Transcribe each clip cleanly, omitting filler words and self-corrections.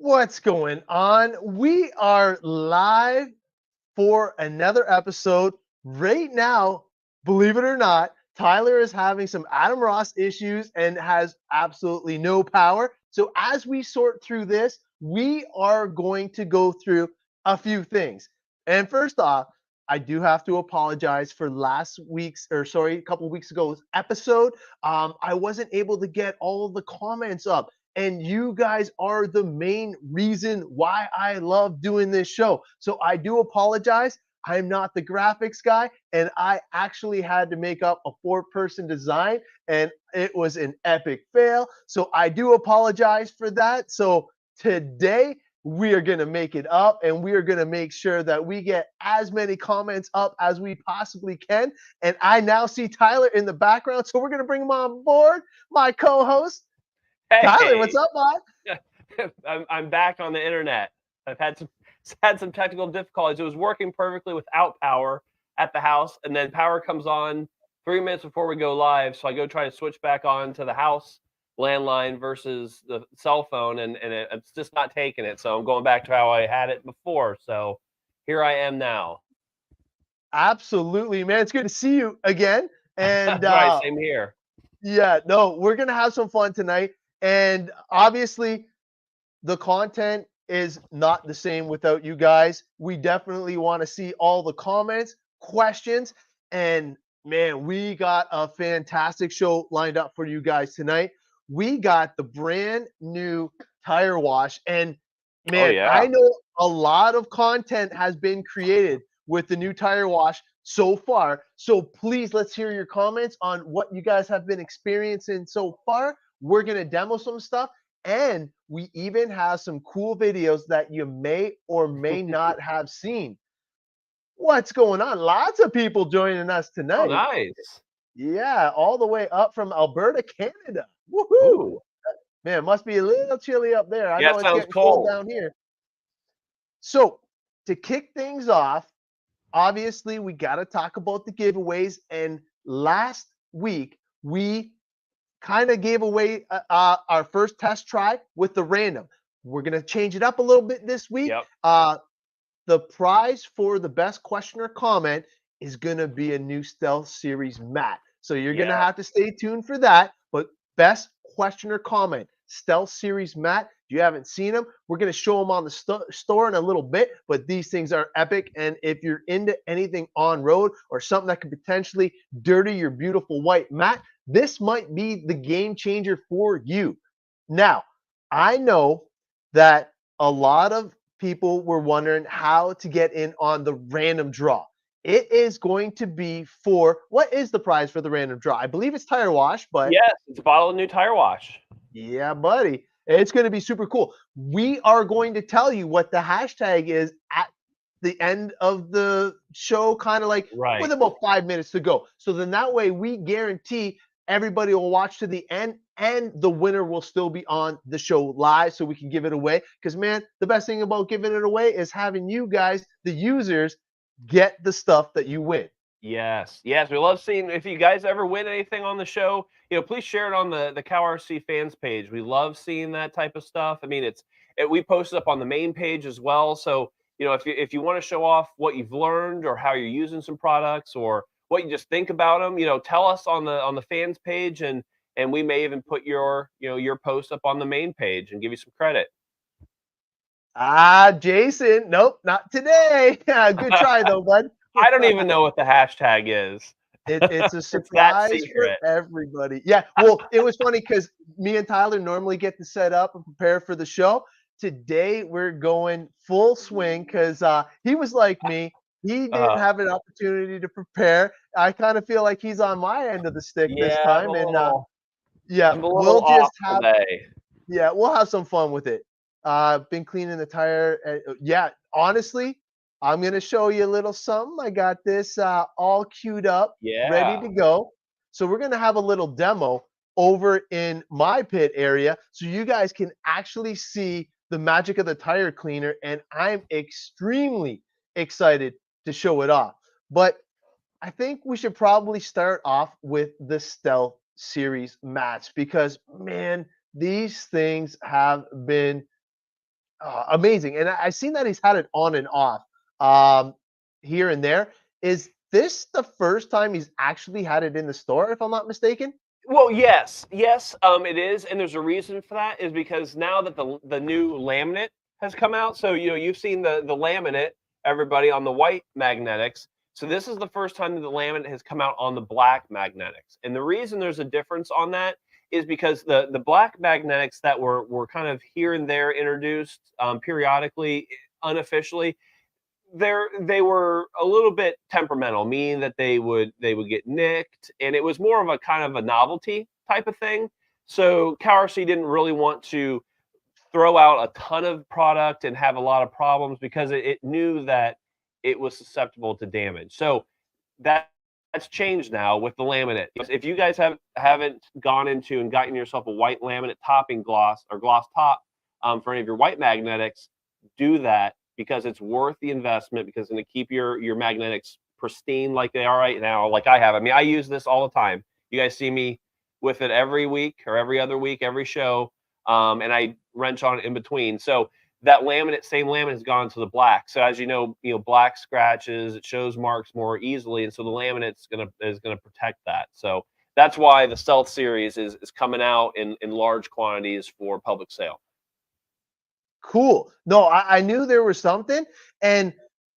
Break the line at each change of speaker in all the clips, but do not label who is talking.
What's going on? We are live for another episode. Right now, believe it or not, Tyler is having some Adam Ross issues and has absolutely no power. So, as we sort through this, we are going to go through a few things. And first off, I do have to apologize for last week's, or sorry, a couple weeks ago's episode. I wasn't able to get all of the comments up, and you guys are the main reason why I love doing this show. So I do apologize. I'm not the graphics guy, and I actually had to make up a 4-person design, and it was an epic fail. So I do apologize for that. So today we are going to make it up, and we are going to make sure that we get as many comments up as we possibly can. And I now see Tyler in the background, so we're going to bring him on board, my co-host. Tyler, what's
Hey,
up, bud?
I'm back on the internet. I've had some technical difficulties. It was working perfectly without power at the house, and then power comes on 3 minutes before we go live. So I go try to switch back on to the house landline versus the cell phone, and it's just not taking it. So I'm going back to how I had it before. So here I am now.
Absolutely, man. It's good to see you again. And
Right, same here.
yeah, no, we're gonna have some fun tonight. And obviously, the content is not the same without you guys. We definitely want to see all the comments, questions, and man, we got a fantastic show lined up for you guys tonight. We got the brand new tire wash, and
Oh
man, I
yeah.
know a lot of content has been created with the new tire wash so far. So please, let's hear your comments on what you guys have been experiencing so far. We're going to demo some stuff, and we even have some cool videos that you may or may not have seen. What's going on? Lots of people joining us
Oh,
tonight.
nice.
Yeah, all the way up from Alberta, Canada. Woohoo!
Ooh.
Man, must be a little chilly up there. I
Yeah,
know
it
it's
sounds
getting cold
cold.
down here. So, to kick things off, obviously, we got to talk about the giveaways. And last week, we kind of gave away our first test try with the random. We're going to change it up a little bit this week.
Yep.
The prize for the best question or comment is going to be a new Stealth Series mat. So you're going to
Yeah.
have to stay tuned for that. But best question or comment, Stealth Series mat. If you haven't seen them, we're going to show them on the store in a little bit. But these things are epic. And if you're into anything on road or something that could potentially dirty your beautiful white mat, this might be the game changer for you. Now, I know that a lot of people were wondering how to get in on the random draw. It is going to be for what is the prize for the random draw? I believe it's tire wash, but
Yes, it's a bottle of new tire wash.
yeah, buddy, it's going to be super cool. We are going to tell you what the hashtag is at the end of the show, kind of like with
Right.
about 5 minutes to go. So then that way we guarantee everybody will watch to the end, and the winner will still be on the show live so we can give it away. Because, man, the best thing about giving it away is having you guys, the users, get the stuff that you win.
Yes. Yes. We love seeing if you guys ever win anything on the show, please share it on the CowRC fans page. We love seeing that type of stuff. I mean, we post it up on the main page as well. So, if you want to show off what you've learned or how you're using some products or what you just think about them, tell us on the fans page, and we may even put your post up on the main page and give you some credit.
Jason, nope, not today. Good try, though, bud.
I don't even know what the hashtag is.
It's a
It's that
surprise for
secret.
everybody. Yeah, well, it was funny because me and Tyler normally get to set up and prepare for the show. Today we're going full swing because he was like me. He didn't
Uh,
have an opportunity to prepare. I kind of feel like he's on my end of the stick this
yeah,
time, and yeah,
I'm a little off today.
we'll have some fun with it. Been cleaning the tire. Yeah, honestly, I'm gonna show you a little something. I got this all queued up, ready
Yeah.
to go. So we're gonna have a little demo over in my pit area, so you guys can actually see the magic of the tire cleaner. And I'm extremely excited to show it off. But I think we should probably start off with the Stealth Series mats because, man, these things have been Amazing. And I've seen that he's had it on and off um, here and there. Is this the first time he's actually had it in the store, if I'm not mistaken?
Well, yes, it is, and there's a reason for that. Is because now that the new laminate has come out, so you've seen the laminate, everybody on the white magnetics. So this is the first time that the laminate has come out on the black magnetics, and the reason there's a difference on that is because the black magnetics that were kind of here and there introduced periodically, unofficially, they were a little bit temperamental, meaning that they would get nicked, and it was more of a kind of a novelty type of thing. So CowRC didn't really want to throw out a ton of product and have a lot of problems because it knew that it was susceptible to damage. So that that's changed now with the laminate. If you guys haven't gone into and gotten yourself a white laminate topping gloss or gloss top for any of your white magnetics, do that because it's worth the investment because it's going to keep your magnetics pristine like they are right now, like I have. I mean, I use this all the time. You guys see me with it every week or every other week, every show, and I wrench on it in between. So that laminate, same laminate, has gone to the black. So as you know, black scratches, it shows marks more easily, and so the laminate's gonna protect that. So that's why the Stealth series is coming out in large quantities for public sale.
Cool. No, I knew there was something. And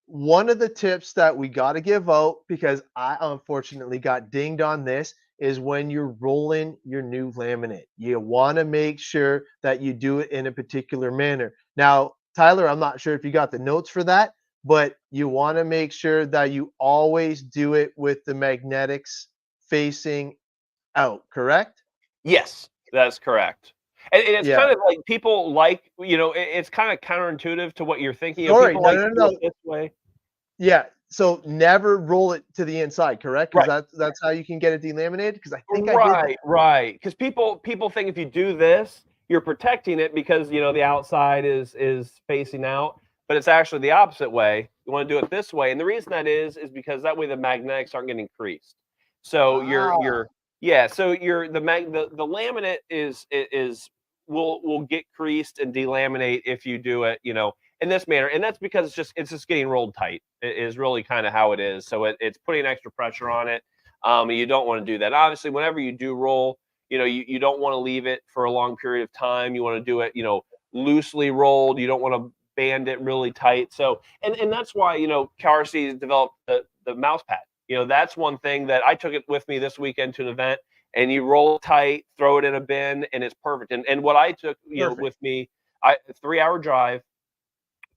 one of the tips that we got to give out, because I unfortunately got dinged on this, is when you're rolling your new laminate, you want to make sure that you do it in a particular manner. Now, Tyler, I'm not sure if you got the notes for that, but you want to make sure that you always do it with the magnetics facing out, correct?
Yes, that's correct. And it's
Yeah.
kind of like people like, it's kind of counterintuitive to what you're thinking.
Sorry.
People
No,
like
no,
to
no,
do it
no.
this way.
Yeah, so never roll it to the inside, correct? Because
Right.
that's how you can get it delaminated. Because I think I did that.
Right. Because people think if you do this, you're protecting it because the outside is facing out, but it's actually the opposite way. You want to do it this way, and the reason that is because that way the magnetics aren't getting creased. So
Ah,
you're yeah. So you're the laminate is will get creased and delaminate if you do it in this manner, and that's because it's just getting rolled tight. It is really kind of how it is. So it's putting extra pressure on it. You don't want to do that. Obviously, whenever you do roll, you don't want to leave it for a long period of time. You want to do it, loosely rolled. You don't want to band it really tight. So, and that's why, CowRC developed the mouse pad. That's one thing that I took it with me this weekend to an event, and you roll it tight, throw it in a bin, and it's perfect. And what I took,
perfect.
with me, 3 hour drive,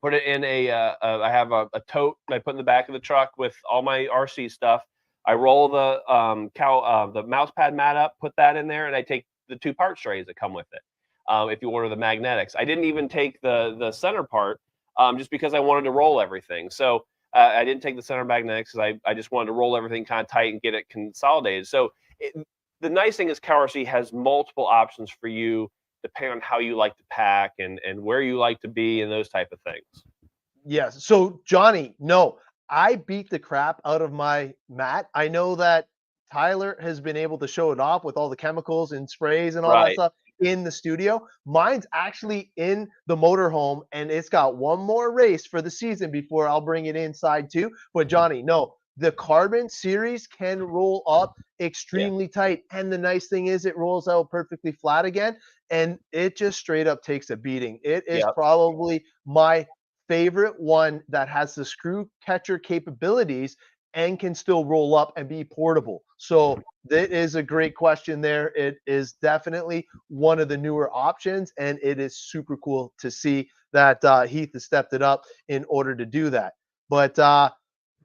put it in I have a tote I put in the back of the truck with all my RC stuff. I roll the mouse pad mat up, put that in there, and I take the two part trays that come with it. If you order the magnetics, I didn't even take the center part, just because I wanted to roll everything. So I didn't take the center magnetics because I just wanted to roll everything kind of tight and get it consolidated. So the nice thing is CowRC has multiple options for you depending on how you like to pack and where you like to be and those type of things.
Yes. So, Johnny, no, I beat the crap out of my mat. I know that Tyler has been able to show it off with all the chemicals and sprays and all that
Right.
stuff in the studio. Mine's actually in the motorhome, and it's got one more race for the season before I'll bring it inside too. But Johnny, no, the Carbon series can roll up
Yeah.
extremely tight. And the nice thing is it rolls out perfectly flat again, and it just straight up takes a beating. It is
Yeah.
probably my favorite one that has the screw catcher capabilities and can still roll up and be portable. So that is a great question there. It is definitely one of the newer options, and it is super cool to see that Heath has stepped it up in order to do that. But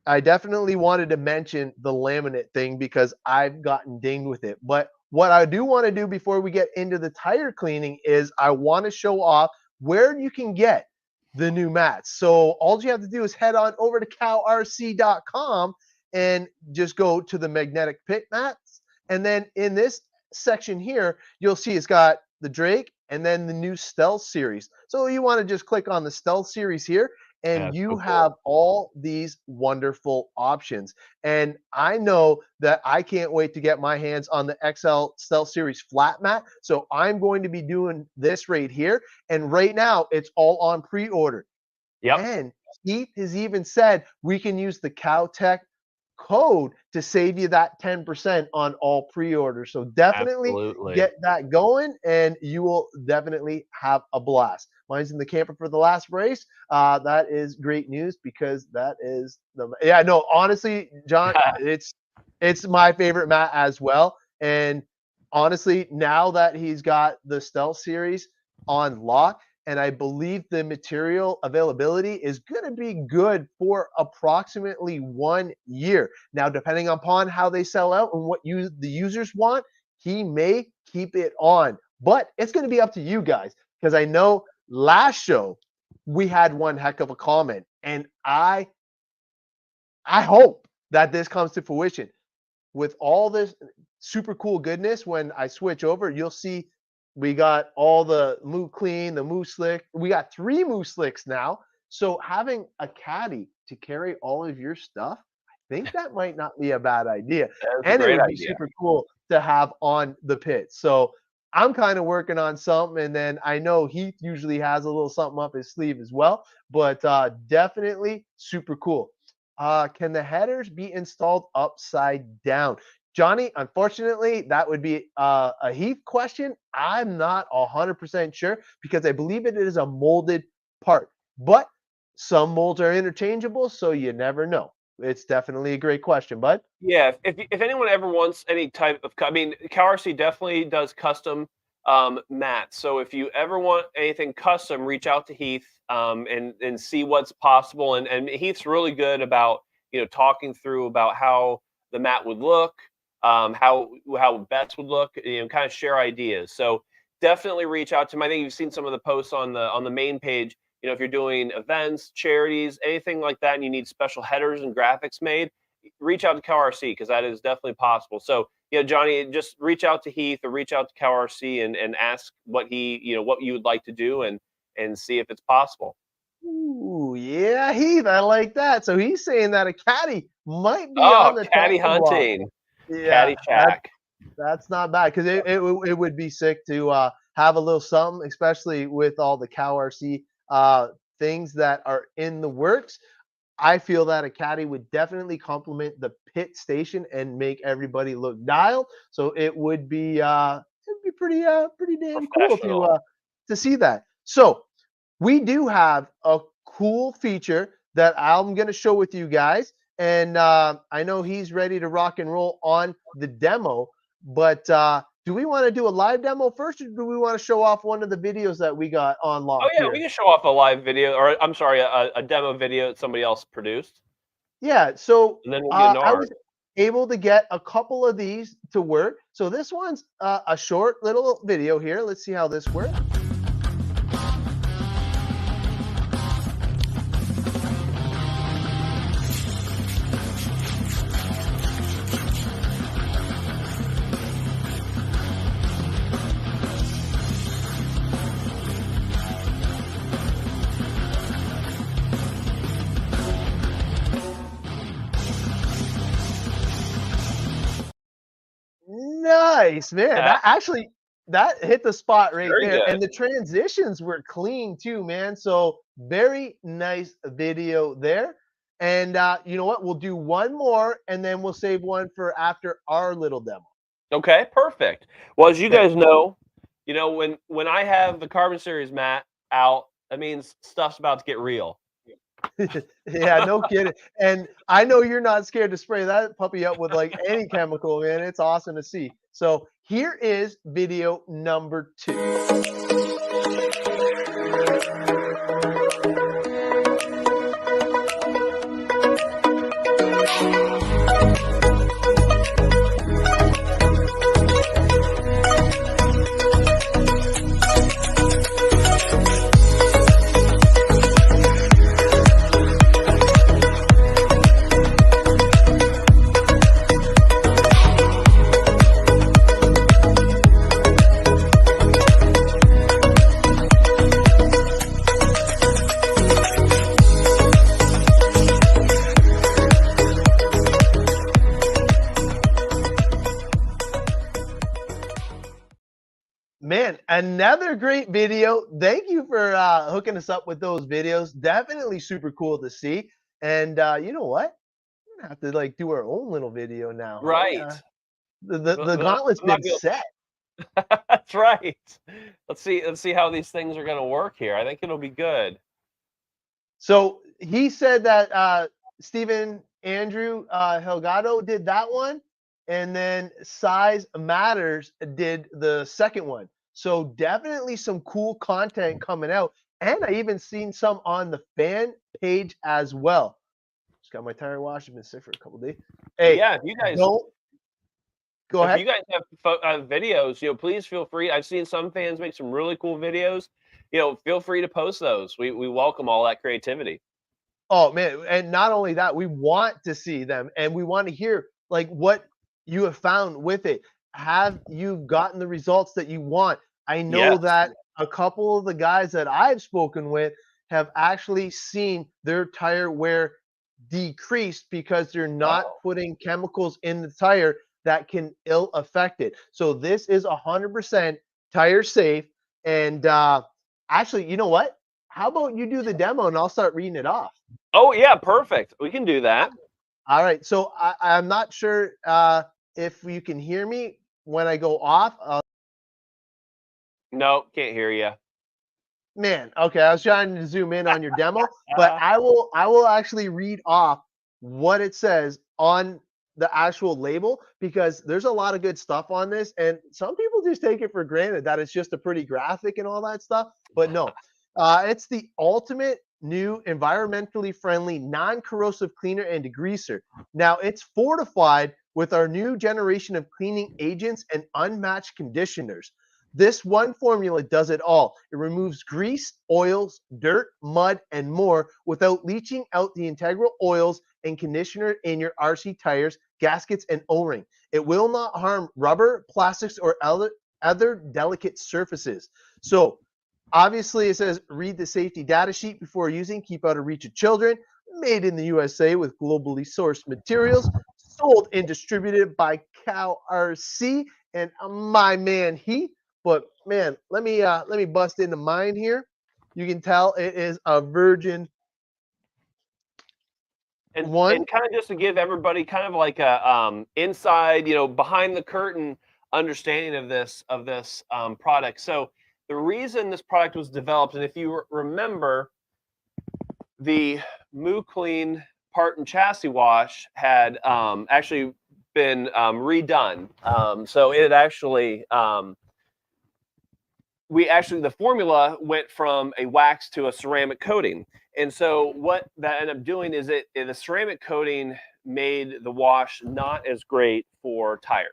I definitely wanted to mention the laminate thing because I've gotten dinged with it. But what I do want to do before we get into the tire cleaning is I want to show off where you can get the new mats. So all you have to do is head on over to cowrc.com and just go to the magnetic pit mats. And then in this section here, you'll see it's got the Drake and then the new Stealth series. So you want to just click on the Stealth series here, and you
so
have all these wonderful options. And I know that I can't wait to get my hands on the XL Stealth Series flat mat. So I'm going to be doing this right here. And right now it's all on pre-order.
Yep.
And Heath has even said we can use the Cow Tech code to save you that 10% on all pre-orders. So definitely
Absolutely.
get that going and you will definitely have a blast. Mine's in the camper for the last race. That is great news because that is no, honestly, John, it's my favorite mat as well. And honestly, now that he's got the Stealth Series on lock, and I believe the material availability is going to be good for approximately 1 year. Now, depending upon how they sell out and what the users want, he may keep it on. But it's going to be up to you guys, because I know last show we had one heck of a comment, and I hope that this comes to fruition. With all this super cool goodness, when I switch over, you'll see we got all the Moo-Kleen, the Moo-Slick. We got 3 Moo-Slicks now. So having a caddy to carry all of your stuff, I think that might not be a bad idea. And it would be super cool to have on the pit. So I'm kind of working on something, and then I know Heath usually has a little something up his sleeve as well, but definitely super cool. Can the headers be installed upside down? Johnny, unfortunately, that would be a Heath question. I'm not 100% sure because I believe it is a molded part, but some molds are interchangeable, so you never know. It's definitely a great question, bud.
Yeah, if anyone ever wants any type of, I mean, CowRC definitely does custom mats. So if you ever want anything custom, reach out to Heath and see what's possible. And Heath's really good about talking through about how the mat would look, how best would look, kind of share ideas. So definitely reach out to him. I think you've seen some of the posts on the main page. If you're doing events, charities, anything like that, and you need special headers and graphics made, reach out to CowRC because that is definitely possible. So Johnny, just reach out to Heath or reach out to CowRC and ask what what you would like to do and see if it's possible.
Ooh, yeah, Heath, I like that. So he's saying that a caddy might be on the
caddy hunting.
Yeah,
Caddyshack.
That's not bad because it would be sick to have a little something, especially with all the CowRC things that are in the works. I feel that a caddy would definitely complement the pit station and make everybody look dialed. So it would be pretty damn cool to see that. So we do have a cool feature that I'm going to show with you guys. And I know he's ready to rock and roll on the demo, but do we want to do a live demo first, or do we want to show off one of the videos that we got on lock?
Oh, yeah, we can show off a live video, or I'm sorry, a demo video that somebody else produced.
Yeah, so
and then we'll get
I was able to get a couple of these to work. So this one's a short little video here. Let's see how this works. Nice, man. That hit the spot right there. And the transitions were clean too, man. So very nice video there. And you know what? We'll do one more and then we'll save one for after our little demo.
Okay, perfect. Well, as you guys know, when I have the Carbon Series mat out, that means stuff's about to get real.
Yeah, no kidding. And I know you're not scared to spray that puppy up with like any chemical, man. It's awesome to see. So here is video number 2. Another great video. Thank you for hooking us up with those videos. Definitely super cool to see. And you know what? We're gonna have to like do our own little video now. Hey,
Right.
the
But
gauntlet's
I'm not
been
gonna
set.
That's right. Let's see how these things are gonna work here. I think it'll be good.
So he said that Stephen Andrew Helgado did that one, and then Size Matters did the second one. So definitely some cool content coming out, and I even seen some on the fan page as well. Just got my tire wash. I've been sick for a couple days. Hey,
Yeah, if you guys
don't go
if
ahead.
you guys have videos, please feel free. I've seen some fans make some really cool videos. Feel free to post those. We welcome all that creativity.
Oh man, and not only that, we want to see them and we want to hear like what you have found with it. Have you gotten the results that you want? I know
Yes.
that a couple of the guys that I've spoken with have actually seen their tire wear decreased because they're not
Oh.
putting chemicals in the tire that can ill affect it. So this is 100% tire safe. And actually, you know what? How about you do the demo and I'll start reading it off?
Oh yeah, perfect. We can do that.
All right. So I'm not sure if you can hear me when I go off.
No, can't hear you.
Man, okay. I was trying to zoom in on your demo, but I will actually read off what it says on the actual label because there's a lot of good stuff on this, and some people just take it for granted that it's just a pretty graphic and all that stuff. But no, it's the ultimate new environmentally friendly non-corrosive cleaner and degreaser. Now it's fortified with our new generation of cleaning agents and unmatched conditioners. This one formula does it all. It removes grease, oils, dirt, mud, and more without leaching out the integral oils and conditioner in your RC tires, gaskets, and O-ring. It will not harm rubber, plastics, or other delicate surfaces. So obviously it says read the safety data sheet before using, keep out of reach of children, made in the USA with globally sourced materials, sold and distributed by CowRC and my man Heath. But man, let me bust into mine here. You can tell it is a virgin one.
And kind of just to give everybody kind of like a inside, behind the curtain understanding of this product. So the reason this product was developed, and if you remember, the Moo-Kleen part and chassis wash had actually been redone. So it had actually the formula went from a wax to a ceramic coating. And so what that ended up doing is the ceramic coating made the wash not as great for tires.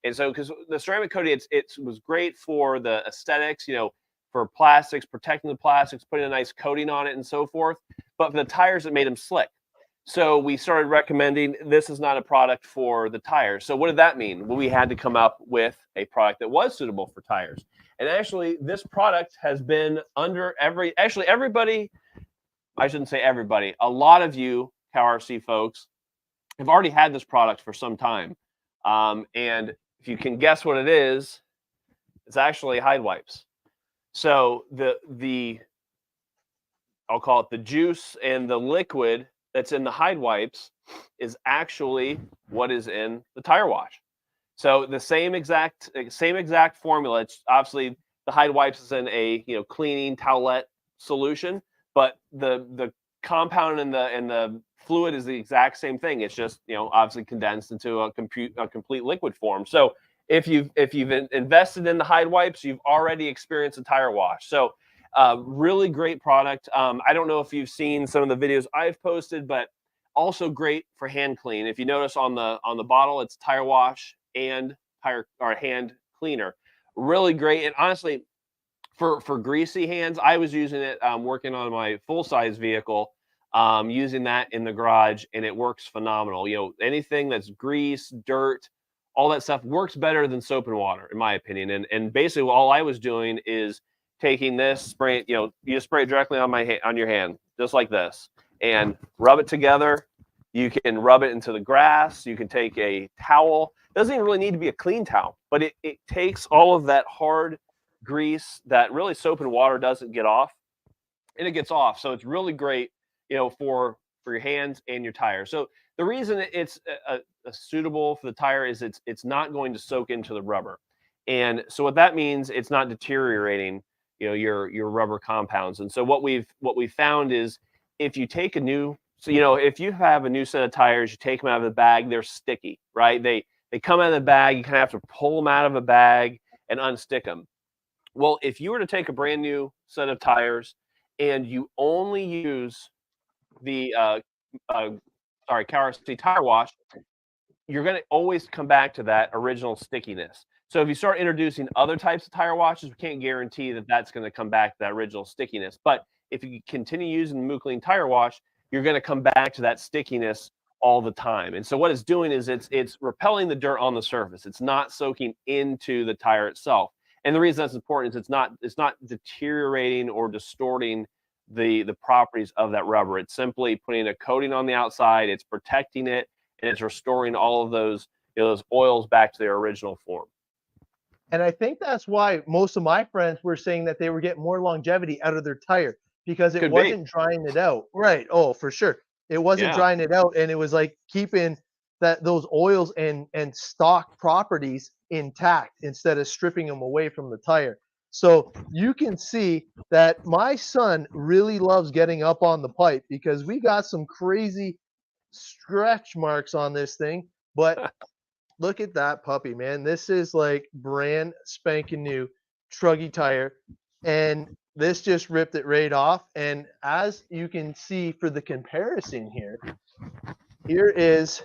And so because the ceramic coating, it was great for the aesthetics, for plastics, protecting the plastics, putting a nice coating on it and so forth. But for the tires, it made them slick. So we started recommending this is not a product for the tires. So what did that mean? Well, we had to come up with a product that was suitable for tires. And actually, this product has been under everybody, I shouldn't say everybody, a lot of you CowRC folks have already had this product for some time. And if you can guess what it is, it's actually Hide Wipes. So I'll call it the juice and the liquid that's in the Hide Wipes is actually what is in the tire wash. So the same exact formula. It's obviously the Hide Wipes is in a cleaning towelette solution, but the compound and the fluid is the exact same thing. It's just obviously condensed into a complete liquid form. So if you've invested in the Hide Wipes, you've already experienced a tire wash. So really great product. I don't know if you've seen some of the videos I've posted, but also great for hand clean. If you notice on the bottle, it's tire wash and hand cleaner. Really great. And honestly, for greasy hands, I was using it working on my full-size vehicle, using that in the garage, and it works phenomenal. Anything that's grease, dirt, all that stuff works better than soap and water, in my opinion. And basically all I was doing is taking this, spray it, you just spray it directly on your hand, just like this, and rub it together. You can rub it into the grass. You can take a towel. It doesn't even really need to be a clean towel, but it takes all of that hard grease that really soap and water doesn't get off, and it gets off. So it's really great, for your hands and your tire. So the reason it's suitable for the tire is it's not going to soak into the rubber, and so what that means, it's not deteriorating, your rubber compounds. And so what we've found is, if you take a new, so if you have a new set of tires, you take them out of the bag, they're sticky, right? They come out of the bag, you kind of have to pull them out of a bag and unstick them. Well, if you were to take a brand new set of tires and you only use the CowRC Tire Wash, you're going to always come back to that original stickiness. So if you start introducing other types of tire washes, we can't guarantee that that's going to come back to that original stickiness. But if you continue using the Moo-Kleen Tire Wash, you're going to come back to that stickiness all the time. And so what it's doing is it's repelling the dirt on the surface. It's not soaking into the tire itself. And the reason that's important is it's not deteriorating or distorting the properties of that rubber. It's simply putting a coating on the outside, it's protecting it, and it's restoring all of those oils back to their original form.
And I think that's why most of my friends were saying that they were getting more longevity out of their tire, because it wasn't drying it out. Right. Oh, for sure. It wasn't drying it out, and it was like keeping those oils and stock properties intact instead of stripping them away from the tire. So you can see that my son really loves getting up on the pipe, because we got some crazy stretch marks on this thing. But look at that puppy, man. This is like brand spanking new Truggy tire, and this just ripped it right off. And as you can see for the comparison here is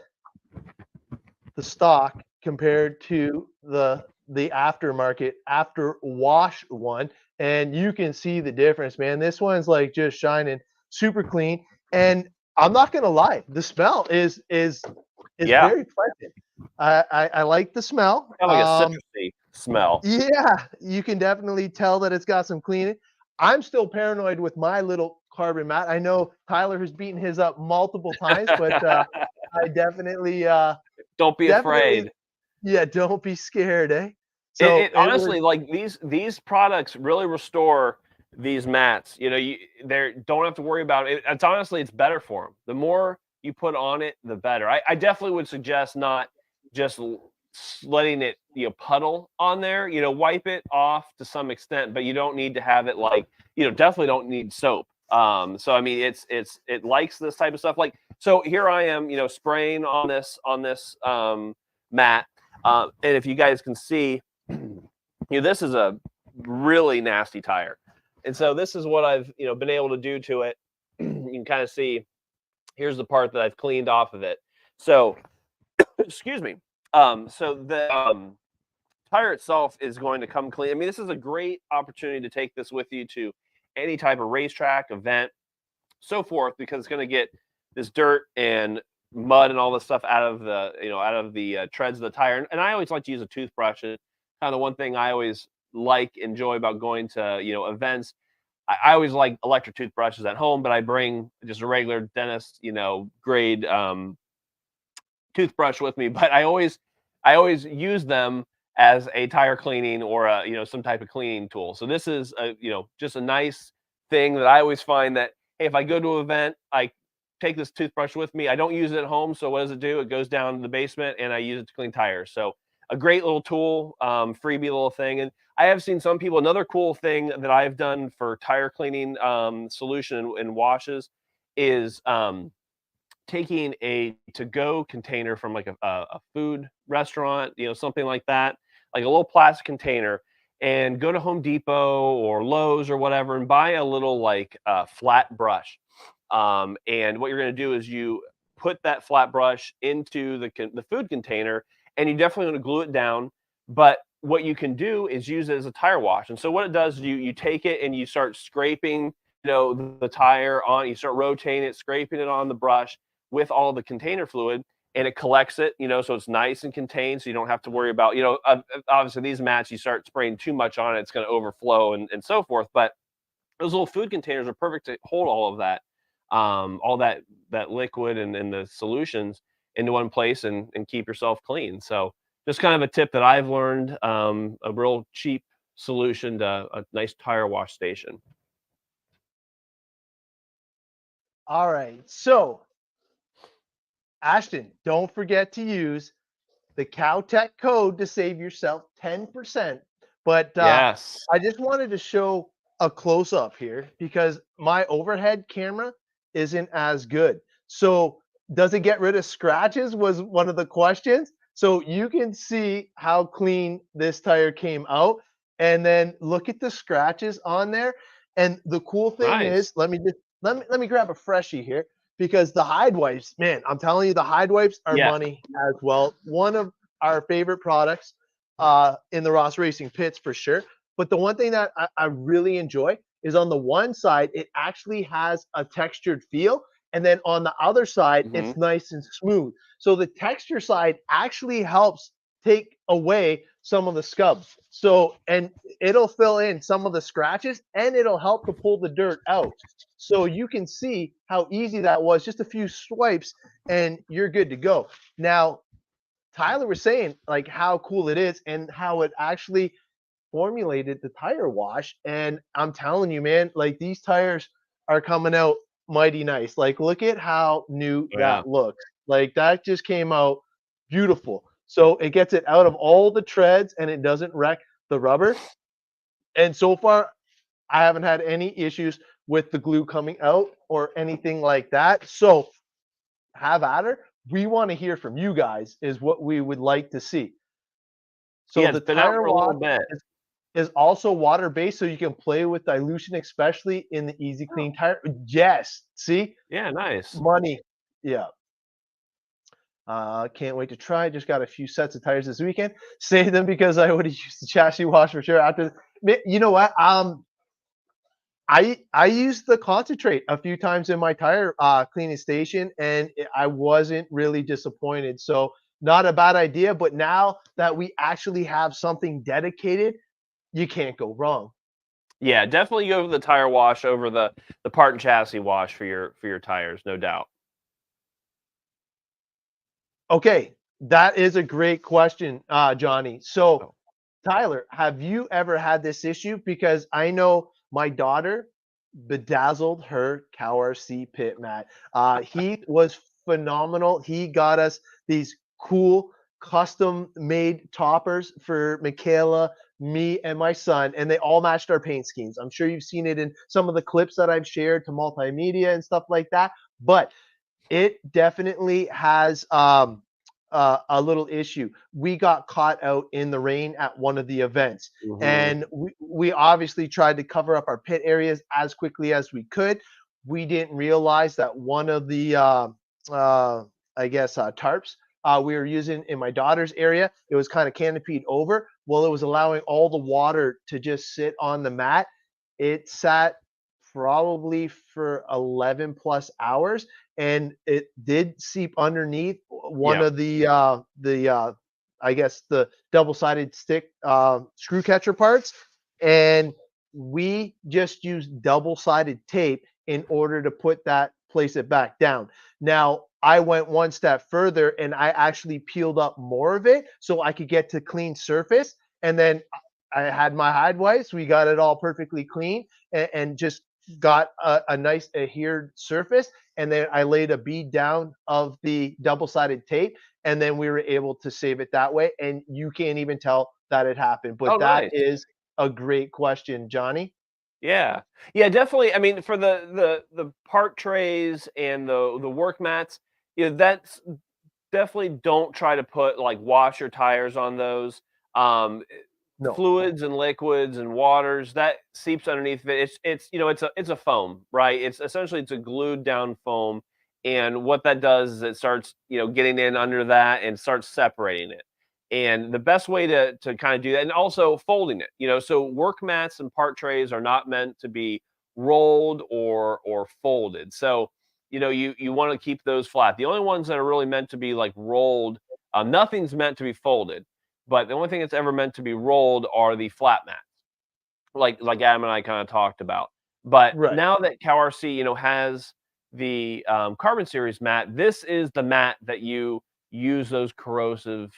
the stock compared to the aftermarket after wash one, and you can see the difference, man. This one's like just shining super clean, and I'm not gonna lie, the smell is very pleasant. I like the smell.
Kind of like a citrusy smell.
Yeah, you can definitely tell that it's got some cleaning. I'm still paranoid with my little carbon mat. I know Tyler has beaten his up multiple times, but I definitely
don't be afraid.
Yeah, don't be scared, eh? So
honestly, like these products really restore these mats. You don't have to worry about it. It's honestly, it's better for them. The more you put on it, the better. I definitely would suggest not just letting it puddle on there. Wipe it off to some extent, but you don't need to have it like definitely don't need soap. So I mean, it likes this type of stuff. Like, so here I am, spraying on this mat, and if you guys can see, this is a really nasty tire, and so this is what I've been able to do to it. You can kind of see. Here's the part that I've cleaned off of it. So, excuse me. So the tire itself is going to come clean. I mean, this is a great opportunity to take this with you to any type of racetrack, event, so forth, because it's going to get this dirt and mud and all this stuff out of the treads of the tire. And I always like to use a toothbrush. It's kind of the one thing I always enjoy about going to events. I always like electric toothbrushes at home, but I bring just a regular dentist, grade toothbrush with me. But I always use them as a tire cleaning or some type of cleaning tool. So this is just a nice thing that I always find that, hey, if I go to an event, I take this toothbrush with me. I don't use it at home, so what does it do? It goes down to the basement, and I use it to clean tires. So a great little tool, freebie little thing. And I have seen some people, another cool thing that I've done for tire cleaning solution and washes is taking a to-go container from like a food restaurant, something like that, like a little plastic container, and go to Home Depot or Lowe's or whatever and buy a little like flat brush. And what you're going to do is you put that flat brush into the food container, and you definitely want to glue it down. But what you can do is use it as a tire wash. And so what it does is you take it and you start scraping, the tire on, you start rotating it, scraping it on the brush with all the container fluid, and it collects it, so it's nice and contained, so you don't have to worry about, obviously these mats, you start spraying too much on it, it's going to overflow and so forth. But those little food containers are perfect to hold all of that, all that liquid and the solutions into one place and keep yourself clean. So just kind of a tip that I've learned, a real cheap solution to a nice tire wash station.
All right. So, Ashton, don't forget to use the Cow Tech code to save yourself 10%. But
Yes.
I just wanted to show a close up here because my overhead camera isn't as good. So, does it get rid of scratches? Was one of the questions. So, you can see how clean this tire came out. And then look at the scratches on there. And the cool thing
Nice.
is, let me grab a freshie here because the Hide Wipes, man, I'm telling you, the Hide Wipes are
Yeah.
money as well. One of our favorite products in the Ross Racing pits for sure. But the one thing that I really enjoy is on the one side, it actually has a textured feel. And then on the other side,
Hmm.
it's nice and smooth. So the texture side actually helps take away some of the scubs. So, and it'll fill in some of the scratches and it'll help to pull the dirt out. So you can see how easy that was, just a few swipes and you're good to go. Now, Tyler was saying like how cool it is and how it actually formulated the tire wash. And I'm telling you, man, like these tires are coming out mighty nice. Like, look at how new
Yeah.
that looks. Like that just came out beautiful. So it gets it out of all the treads and it doesn't wreck the rubber. And so far, I haven't had any issues with the glue coming out or anything like that. So have at her. We want to hear from you guys is what we would like to see. So
Yeah,
the
it's been out
tire
for a little
wash
bit.
is also water based, so you can play with dilution, especially in the Easy
Oh.
Clean tire. Yes, see,
Yeah, nice.
money. Yeah. Can't wait to try. Just got a few sets of tires this weekend. Save them because I would have used the chassis wash for sure. After, you know what? I used the concentrate a few times in my tire cleaning station, and I wasn't really disappointed. So not a bad idea. But now that we actually have something dedicated, you can't go wrong.
Yeah, definitely go for the tire wash over the part and chassis wash for your tires, no doubt.
Okay, that is a great question, Johnny. So,
Oh.
Tyler, have you ever had this issue? Because I know my daughter bedazzled her CowRC pit mat. He was phenomenal. He got us these cool custom made toppers for Michaela, me, and my son, and they all matched our paint schemes. I'm sure you've seen it in some of the clips that I've shared to multimedia and stuff like that. But it definitely has a little issue. We got caught out in the rain at one of the events,
Mhm.
and we obviously tried to cover up our pit areas as quickly as we could. We didn't realize that one of the, I guess, tarps we were using in my daughter's area, it was kind of canopied over. Well, it was allowing all the water to just sit on the mat. It sat probably for 11 plus hours and it did seep underneath one
Yeah.
of the I guess the double-sided stick screw catcher parts, and we just used double-sided tape in order to put that place it back down. Now I went one step further and I actually peeled up more of it so I could get to clean surface, and then I had my hide wipes. We got it all perfectly clean and just got a nice adhered surface, and then I laid a bead down of the double-sided tape, and then we were able to save it that way. And you can't even tell that it happened.
Oh,
But that
nice.
is a great question, Johnny.
Yeah. Yeah, definitely. I mean, for the part trays and the work mats, that's definitely don't try to put like washer tires on those. Um,
No,
Fluids and liquids and waters that seeps underneath of it. It's a foam, right? It's a glued down foam, and what that does is it starts getting in under that and starts separating it. And the best way to kind of do that, and also folding it, so work mats and part trays are not meant to be rolled or folded. So you want to keep those flat. The only ones that are really meant to be like rolled, nothing's meant to be folded. But the only thing that's ever meant to be rolled are the flat mats, like Adam and I kind of talked about. But
right.
now that CowRC, has the Carbon Series mat, this is the mat that you use those corrosive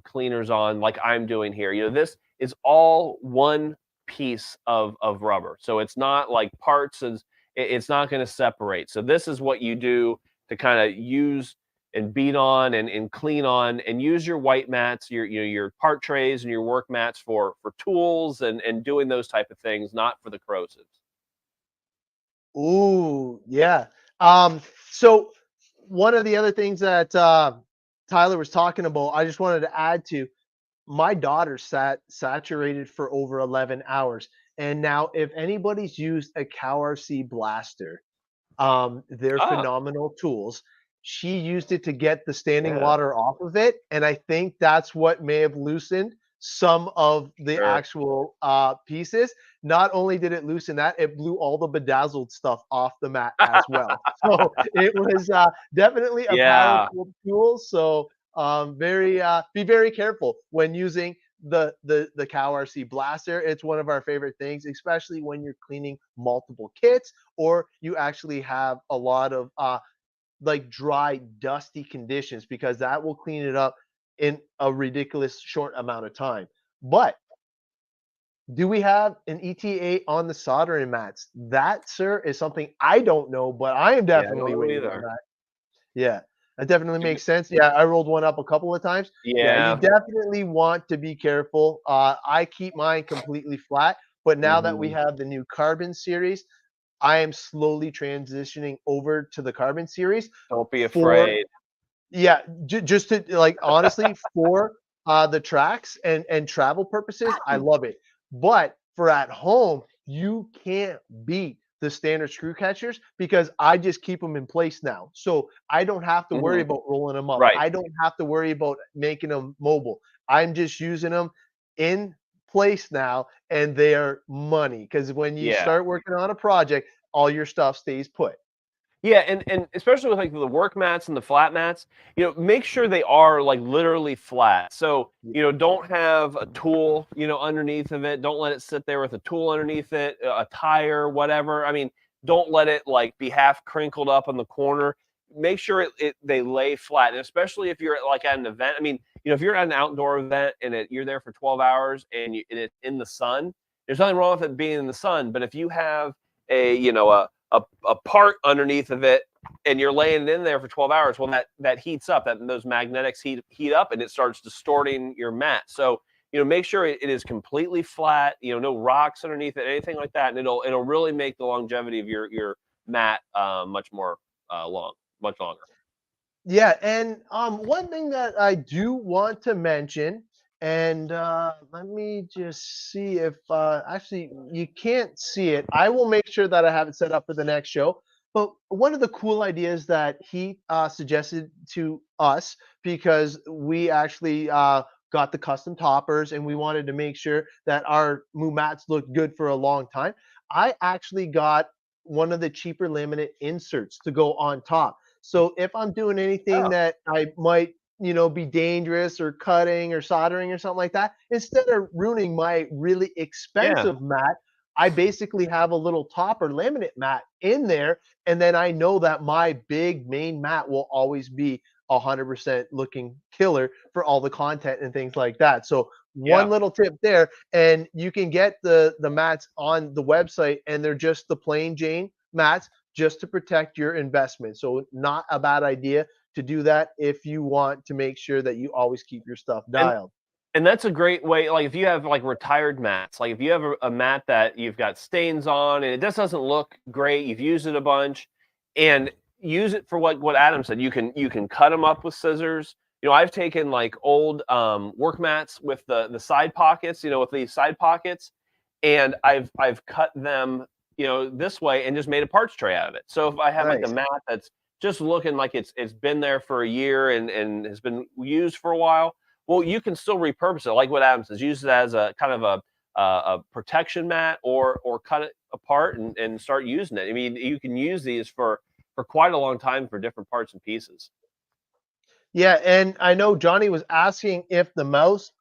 cleaners on, like I'm doing here. You know, this is all one piece of rubber, so it's not like parts, and it's not going to separate. So this is what you do to kind of use and beat on and clean on, and use your white mats, your part trays and your work mats for tools and doing those type of things, not for the corrosives.
Ooh, yeah. So one of the other things that Tyler was talking about, I just wanted to add to, my daughter sat saturated for over 11 hours. And now if anybody's used a CowRC blaster, they're
Ah,
phenomenal tools. She used it to get the standing
yeah,
water off of it, and I think that's what may have loosened some of the
sure.
actual pieces. Not only did it loosen that, it blew all the bedazzled stuff off the mat as well. So it was definitely a
Yeah,
powerful tool. So be very careful when using the CowRC blaster. It's one of our favorite things, especially when you're cleaning multiple kits or you actually have a lot of like dry, dusty conditions, because that will clean it up in a ridiculous short amount of time. But do we have an ETA on the soldering mats? That, sir, is something I don't know, but I am
yeah, I don't
definitely
know
waiting on
either.
that. Yeah, that definitely makes sense. Yeah, I rolled one up a couple of times. Yeah, you
Yeah.
definitely want to be careful. I keep mine completely flat, but now that we
Mhm.
have the new carbon series, I am slowly transitioning over to the carbon series
Don't be
for,
afraid.
yeah, just to like honestly for the tracks and travel purposes, I love it. But for at home, you can't beat the standard screw catchers because I just keep them in place now. So I don't have to worry
Mhm.
about rolling them up.
Right.
I don't have to worry about making them mobile. I'm just using them in place now, and they are money because when you
Yeah.
start working on a project, all your stuff stays put.
Yeah, and especially with like the work mats and the flat mats, make sure they are like literally flat. So, don't have a tool, underneath of it. Don't let it sit there with a tool underneath it, a tire, whatever. I mean, don't let it like be half crinkled up in the corner. Make sure they lay flat, and especially if you're like at an event. I mean, if you're at an outdoor event and you're there for 12 hours and it's in the sun, there's nothing wrong with it being in the sun. But if you have a part underneath of it and you're laying it in there for 12 hours, well, that heats up, that those magnetics heat up, and it starts distorting your mat. So make sure it is completely flat, no rocks underneath it, anything like that, and it'll really make the longevity of your mat much more much longer.
Yeah, and one thing that I do want to mention, and let me just see if actually you can't see it. I will make sure that I have it set up for the next show. But one of the cool ideas that he suggested to us, because we actually got the custom toppers and we wanted to make sure that our Moo mats looked good for a long time. I actually got one of the cheaper laminate inserts to go on top. So if I'm doing anything
Oh,
that I might, be dangerous or cutting or soldering or something like that, instead of ruining my really
yeah.
expensive mat, I basically have a little topper laminate mat in there. And then I know that my big main mat will always be 100% looking killer for all the content and things like that. So one
Yeah.
little tip there, and you can get the mats on the website, and they're just the plain Jane mats just to protect your investment. So not a bad idea to do that if you want to make sure that you always keep your stuff
And
dialed.
And that's a great way. Like if you have like retired mats, like if you have a mat that you've got stains on and it just doesn't look great, you've used it a bunch, and use it for what Adam said. You can cut them up with scissors. I've taken like old work mats with the side pockets, with these side pockets, and I've cut them, this way, and just made a parts tray out of it. So if I have like a
Nice.
mat that's just looking like it's been there for a year and has been used for a while, well, you can still repurpose it, like what Adam says. Use it as a kind of a protection mat, or cut it apart and start using it. I mean, you can use these for quite a long time for different parts and pieces.
Yeah, and I know Johnny was asking if the mouse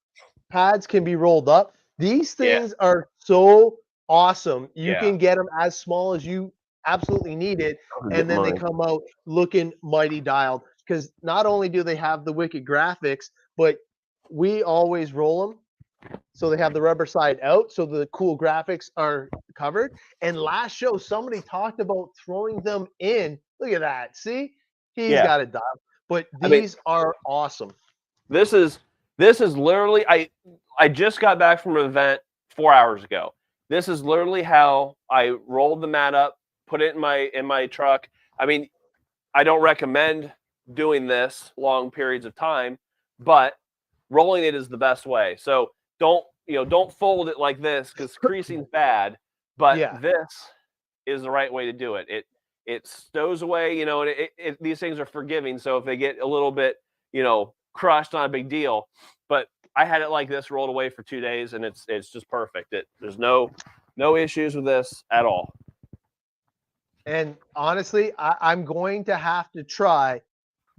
pads can be rolled up. These
Yeah,
things are so awesome. You
yeah.
can get them as small as you absolutely need it,
I'll get
and then they
mine.
come out looking mighty dialed. because not only do they have the wicked graphics, but we always roll them so they have the rubber side out, so the cool graphics are covered. And last show, somebody talked about throwing them in. Look at that. See, he's
Yeah.
got it done. But
I mean,
these are awesome.
this is literally, I just got back from an event 4 hours ago. This is literally how I rolled the mat up, put it in my truck. I mean, I don't recommend doing this long periods of time, but rolling it is the best way. So don't fold it like this, because creasing's bad. But
Yeah.
this is the right way to do it. It stows away, and these things are forgiving. So if they get a little bit, crushed, not a big deal. But I had it like this rolled away for 2 days, and it's just perfect. There's no issues with this at all.
And honestly, I'm going to have to try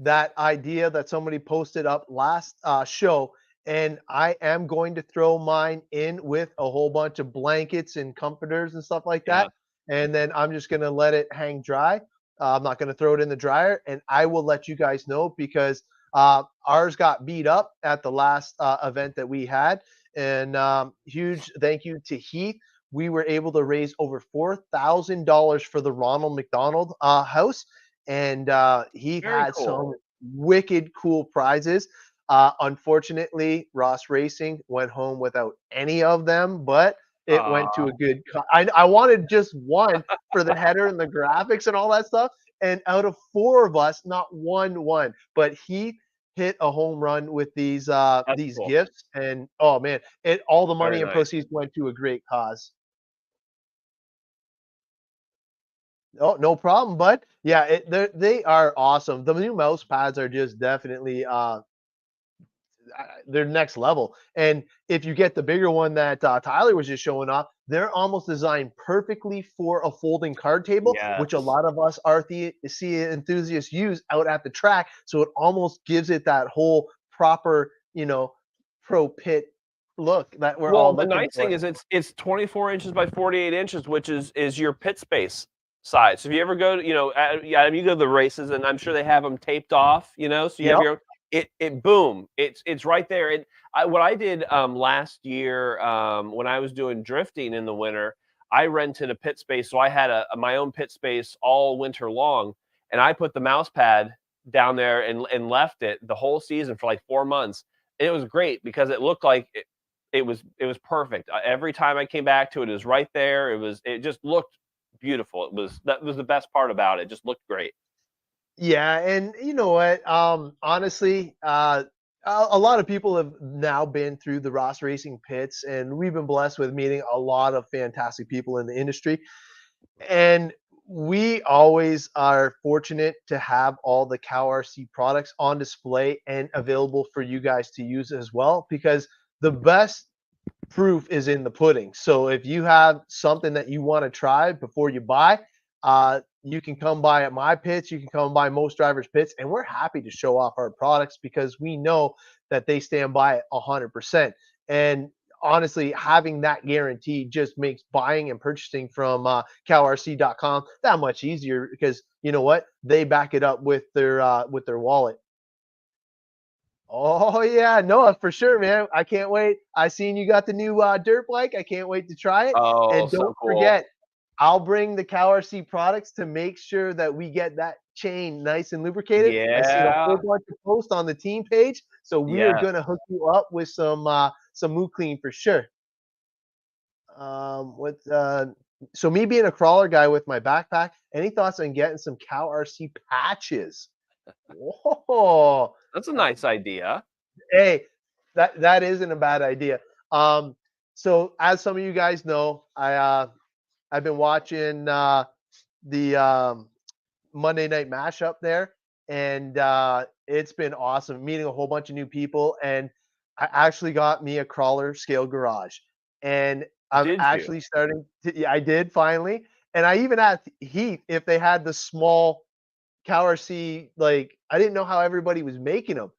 that idea that somebody posted up last show. And I am going to throw mine in with a whole bunch of blankets and comforters and stuff like that. And then I'm just going to let it hang dry. I'm not going to throw it in the dryer. And I will let you guys know, because ours got beat up at the last event that we had. And huge thank you to Heath. We were able to raise over $4,000 for the Ronald McDonald House. And Heath
Very
had
cool.
some wicked cool prizes. Unfortunately, Ross Racing went home without any of them, but it went to a good I wanted just one for the header and the graphics and all that stuff. And out of 4 of us, not one won. But Heath hit a home run with these
Cool.
gifts. And oh man, all the money
Very
and
nice.
proceeds went to a great cause. Oh, no problem, bud. Yeah, they are awesome. The new mouse pads are just definitely they're next level. And if you get the bigger one that Tyler was just showing off, they're almost designed perfectly for a folding card table, which a
Yes.
lot of us RC enthusiasts use out at the track. So it almost gives it that whole proper, pro pit look that we're all
Well, the
looking
nice
for.
thing is it's 24 inches by 48 inches, which is your pit space size. So if you ever go to, you go to the races, and I'm sure they have them taped off, so you have
Yep.
your boom, it's right there. And what I did last year, when I was doing drifting in the winter, I rented a pit space, so I had my own pit space all winter long, and I put the mouse pad down there and left it the whole season for like 4 months. And it was great because it looked like it was perfect. Every time I came back to it, it was right there. It just looked beautiful. That was the best part about it. It just looked great.
Yeah, and you know what? Honestly, a lot of people have now been through the Ross Racing pits, and we've been blessed with meeting a lot of fantastic people in the industry. And we always are fortunate to have all the CowRC products on display and available for you guys to use as well, because the best proof is in the pudding. So if you have something that you want to try before you buy, you can come by at my pits. You can come by most drivers' pits, and we're happy to show off our products because we know that they stand by it 100%. And honestly, having that guarantee just makes buying and purchasing from CowRC.com that much easier, because you know what? They back it up with their wallet. Oh yeah, no, for sure, man. I can't wait. I seen you got the new dirt bike. I can't wait to try it.
Oh,
And
so
don't
cool.
forget, I'll bring the CowRC products to make sure that we get that chain nice and lubricated. I seen a whole
Yeah.
bunch of posts on the team page, so we are
Yes.
gonna hook you up with some Moo-Kleen for sure. With so me being a crawler guy with my backpack, any thoughts on getting some CowRC patches? Whoa.
That's a nice idea.
Hey, that isn't a bad idea. So as some of you guys know, I've been watching the Monday Night Mashup there, and it's been awesome meeting a whole bunch of new people. And I actually got me a crawler scale garage, and I'm
Did you?
actually starting to. Yeah, I did finally, and I even asked Heath if they had the small CowRC. Like, I didn't know how everybody was making them.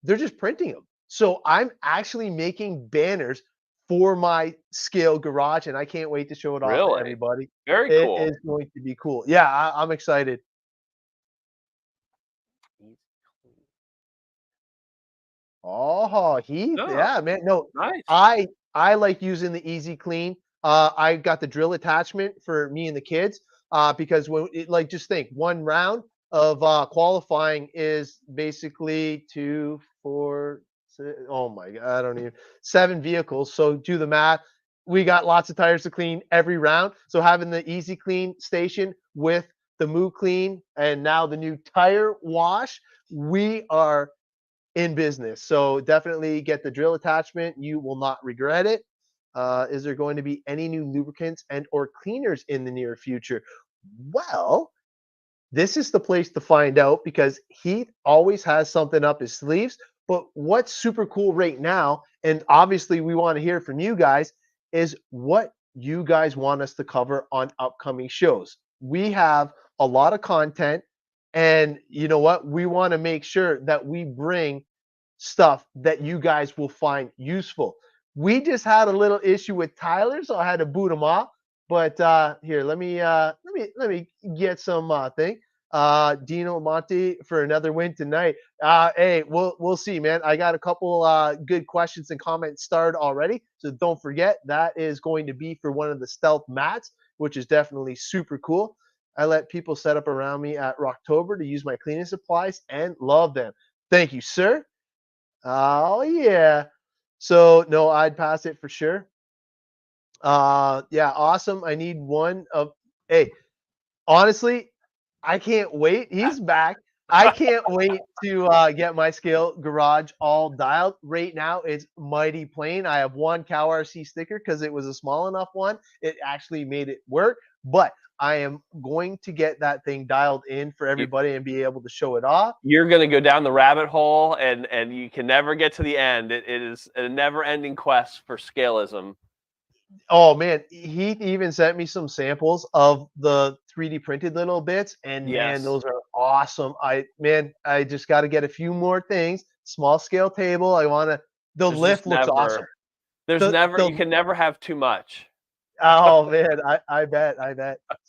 They're just printing them. So I'm actually making banners for my scale garage, and I can't wait to show it off to
Really?
everybody.
Very
It
cool.
is going to be cool. Yeah, I'm excited. Oh, Heath.
Oh,
Yeah, man. No,
nice.
I like using the Easy Clean. I got the drill attachment for me and the kids. Because when like just think, one round of qualifying is basically two, four, oh my god, I don't even 7 vehicles. So do the math. We got lots of tires to clean every round. So having the Easy Clean station with the Moo-Kleen and now the new tire wash, we are in business. So definitely get the drill attachment. You will not regret it. Is there going to be any new lubricants and or cleaners in the near future? Well, this is the place to find out because he always has something up his sleeves. But what's super cool right now, and obviously we want to hear from you guys, is what you guys want us to cover on upcoming shows. We have a lot of content, and you know what? We want to make sure that we bring stuff that you guys will find useful. We just had a little issue with Tyler, so I had to boot him off. But here, let me get some thing. Dino Monte for another win tonight. Hey, we'll see, man. I got a couple good questions and comments starred already, so don't forget that is going to be for one of the stealth mats, which is definitely super cool. I let people set up around me at Rocktober to use my cleaning supplies and love them. Thank you, sir. Oh yeah. So no, I'd pass it for sure. Yeah, awesome. I need one of hey, honestly, I can't wait. He's back. I can't wait to get my scale garage all dialed. Right now, it's mighty plain. I have one CowRC sticker because it was a small enough one. It actually made it work, but I am going to get that thing dialed in for everybody and be able to show it off.
You're going to go down the rabbit hole, and you can never get to the end. It is a never-ending quest for scaleism.
Oh man, he even sent me some samples of the 3D printed little bits, and man,
Yes.
those are awesome. I just got to get a few more things. Small scale table. I want to. The
There's
lift
just
looks awesome.
There's
The
never.
the
You can never have too much.
oh man, I bet.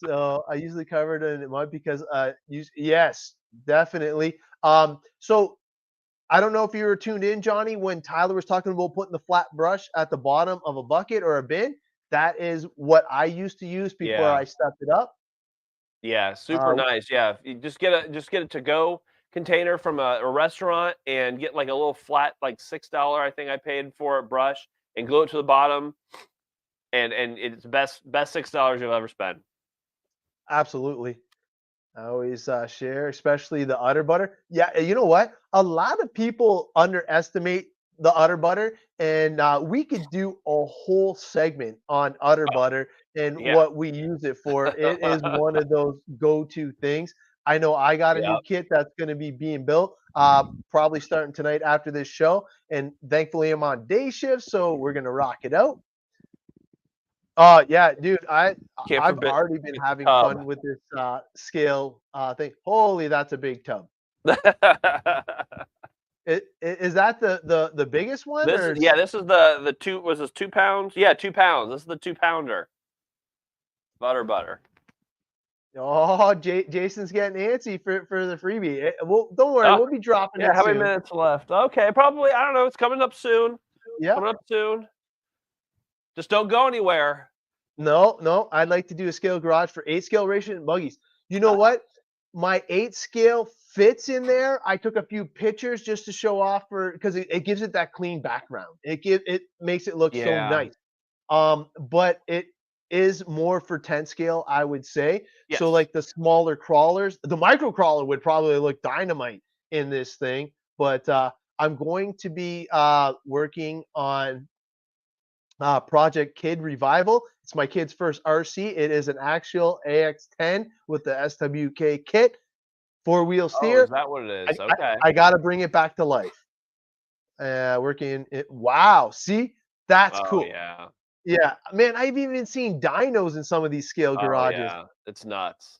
So I usually cover it in mud because yes, definitely. So I don't know if you were tuned in, Johnny, when Tyler was talking about putting the flat brush at the bottom of a bucket or a bin. That is what I used to use before
Yeah.
I stepped it up.
Yeah, super
Uh,
nice. Yeah, you just get a to-go container from a restaurant and get like a little flat, like $6, I think I paid for it, brush, and glue it to the bottom, and it's best $6 you'll ever spend.
Absolutely. I always share, especially the Udder butter. Yeah, you know what? A lot of people underestimate the Udder butter, and we could do a whole segment on Udder butter and
Yeah.
what we use it for. It is one of those go-to things. I know I got a
Yeah.
new kit that's going to be being built, probably starting tonight after this show, and thankfully I'm on day shift, so we're gonna rock it out. Yeah, dude,
Can't
I've
forbid
already been
the
having
tub.
fun with this scale thing. Holy, that's a big tub. Is that the biggest one
This
or
is yeah, this is the 2 was this 2 pounds? Yeah, 2 pounds. This is the 2-pounder. Butter.
oh Jason's getting antsy for the freebie. Well, don't worry,
Oh,
we'll be dropping
yeah,
it
how many
soon.
minutes left? Okay, probably, I don't know, it's coming up soon.
Yeah.
Coming up soon. Just don't go anywhere.
No, I'd like to do a scale garage for 8 scale racing and buggies. You know what? My 8 scale fits in there. I took a few pictures just to show off for because it gives it that clean background. It makes it look so
Yeah.
nice. But it is more for 10 scale, I would say. So
Yes.
like the smaller crawlers, the micro crawler would probably look dynamite in this thing. But I'm going to be working on Project Kid Revival. It's my kid's first RC. It is an actual AX10 with the SWK kit, 4-wheel
Oh, is
steer.
that what it
I,
is?
I,
Okay.
I got to bring it back to life. Working it. Wow. See, that's
Oh,
cool.
yeah.
Yeah, man, I've even seen dynos in some of these scale
Oh,
garages.
yeah. It's nuts.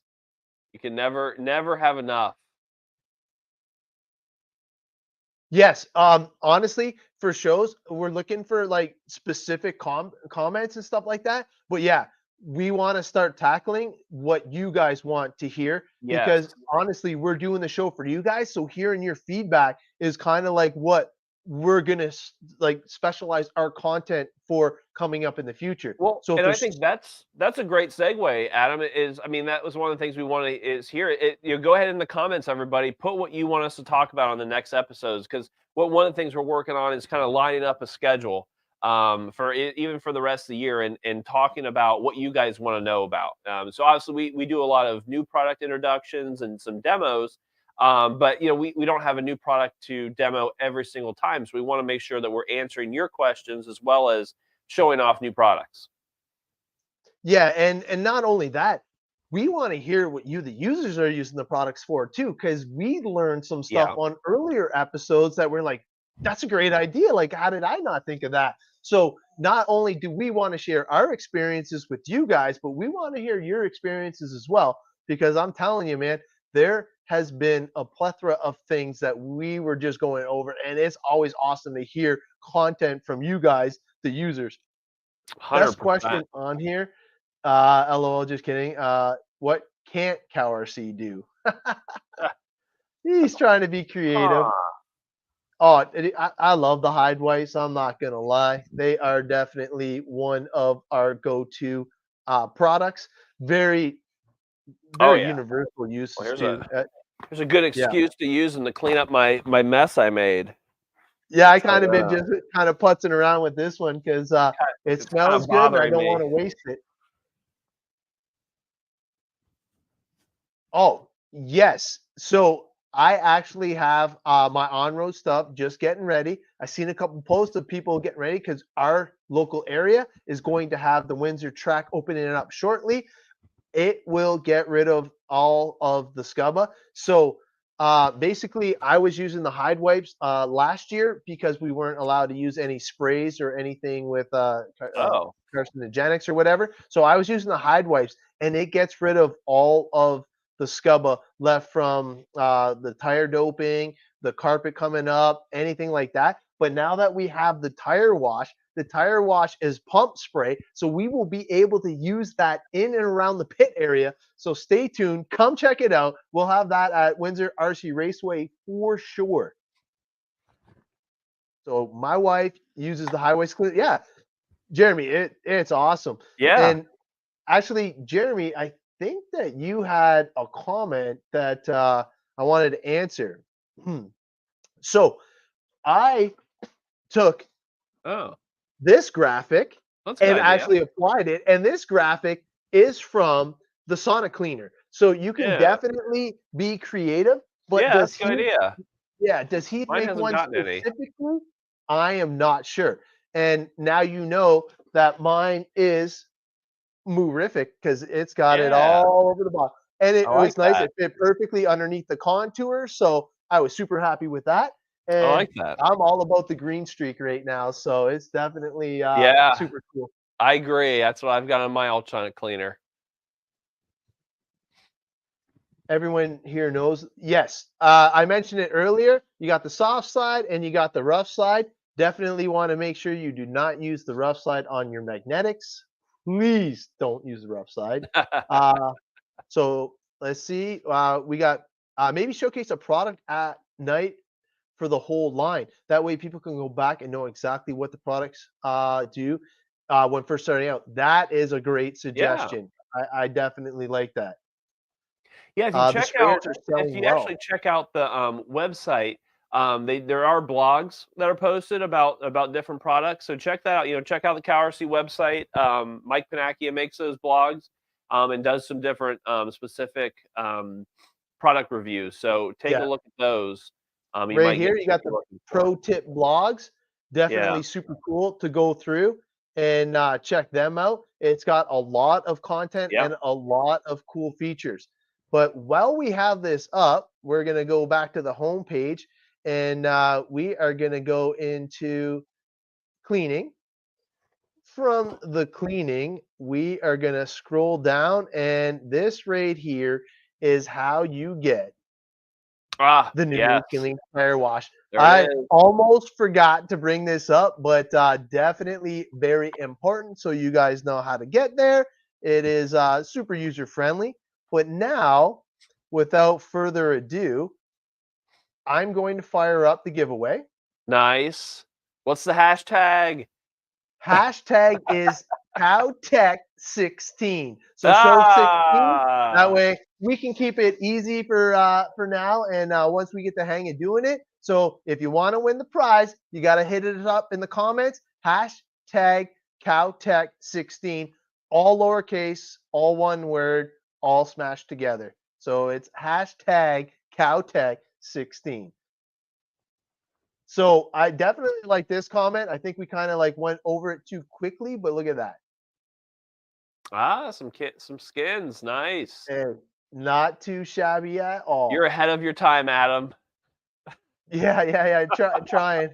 You can never have enough.
Yes, honestly, for shows, we're looking for like specific comments and stuff like that. But yeah, we want to start tackling what you guys want to hear
Yes.
because honestly, we're doing the show for you guys. So hearing your feedback is kind of like what we're gonna like specialize our content for coming up in the future.
Well,
So if
and I
there's
think that's a great segue, Adam. Is I mean, that was one of the things we want to is here. Go ahead in the comments, everybody. Put what you want us to talk about on the next episodes, because one of the things we're working on is kind of lining up a schedule for even for the rest of the year, and talking about what you guys want to know about. So obviously we do a lot of new product introductions and some demos. But we don't have a new product to demo every single time. So we want to make sure that we're answering your questions as well as showing off new products.
Yeah, and not only that, we want to hear what you, the users, are using the products for too, because we learned some stuff
Yeah.
on earlier episodes that we're like, that's a great idea. Like, how did I not think of that? So not only do we want to share our experiences with you guys, but we want to hear your experiences as well. Because I'm telling you, man, there has been a plethora of things that we were just going over, and it's always awesome to hear content from you guys, the users. Best
100%.
question on here. LOL, just kidding. What can't CowRC do? He's trying to be creative.
Huh.
Oh, I love the Hide Wipes. I'm not gonna lie. They are definitely one of our go-to products. Very,
Oh
very
yeah.
universal
Well,
uses
here's
too.
a good
Yeah,
excuse to use them to clean up my mess I made.
yeah. I
So
kind of been just kind of putzing around with this one because it
it's kind
smells
of
good and I
bothering
don't
me.
want to waste it. Oh, yes. So I actually have my on-road stuff just getting ready. I seen a couple posts of people getting ready because our local area is going to have the Windsor track opening it up shortly. It will get rid of all of the scubba. So basically, I was using the Hide Wipes last year because we weren't allowed to use any sprays or anything with
Oh.
carcinogenics or whatever. So I was using the Hide Wipes, and it gets rid of all of the scubba left from the tire doping, the carpet coming up, anything like that. But now that we have the tire wash is pump spray. So we will be able to use that in and around the pit area. So stay tuned. Come check it out. We'll have that at Windsor RC Raceway for sure. So my wife uses the highway clean. Yeah, Jeremy, it's awesome.
Yeah.
And actually, Jeremy, I think that you had a comment that I wanted to answer. So I took
Oh,
this graphic
that's a good
and
idea.
actually applied it. And this graphic is from the Sonic Cleaner. So you can
Yeah.
definitely be creative, but
Yeah, that's a good idea.
does he
Mine
make
hasn't
one
gotten any.
specifically? I am not sure. And now you know that mine is Moorific because it's got it
Yeah,
all over the bottom. And
I
it
like
was nice.
that.
It fit perfectly underneath the contour. So I was super happy with that.
I
And
like that.
I'm all about the green streak right now. So it's definitely
Yeah,
super cool.
I agree. That's what I've got on my ultrasonic cleaner.
Everyone here knows. Yes. I mentioned it earlier. You got the soft side and you got the rough side. Definitely want to make sure you do not use the rough side on your magnetics. Please don't use the rough side. Uh, So let's see. We got maybe showcase a product at night for the whole line. That way, people can go back and know exactly what the products do when first starting out. That is a great
Yeah.
suggestion. I definitely like that.
Yeah,
The sprayers are
if
selling
you actually
well.
check out the, website, there are blogs that are posted about different products, so check that out, check out the CowRC website. Mike Panakia makes those blogs, and does some different, specific, product reviews, so take a
Yeah,
look at those. You
right
might get
here you
what
got
you're
the
looking for.
pro tip blogs.
Yeah.
Definitely super cool to go through and check them out. It's got a lot of content
Yep.
and a lot of cool features. But while we have this up, we're going to go back to the home page and we are going to go into cleaning. From the cleaning, we are going to scroll down, and this right here is how you get
Ah,
the new
yes.
Moo-Kleen Tire Wash.
There it
I
is.
almost forgot to bring this up, but definitely very important so you guys know how to get there. It is super user friendly. But now, without further ado, I'm going to fire up the giveaway.
Nice. What's the hashtag?
Hashtag is Cow Tech 16. So show 16. That
Ah,
way we can keep it easy for now. And once we get the hang of doing it. So if you want to win the prize, you got to hit it up in the comments. Hashtag Cow Tech 16. All lowercase, all one word, all smashed together. So it's hashtag Cow Tech 16. So I definitely like this comment. I think we kind of like went over it too quickly, but look at that.
some skins. Nice.
And not too shabby at
You're
all.
ahead of your time, Adam.
Yeah. Trying.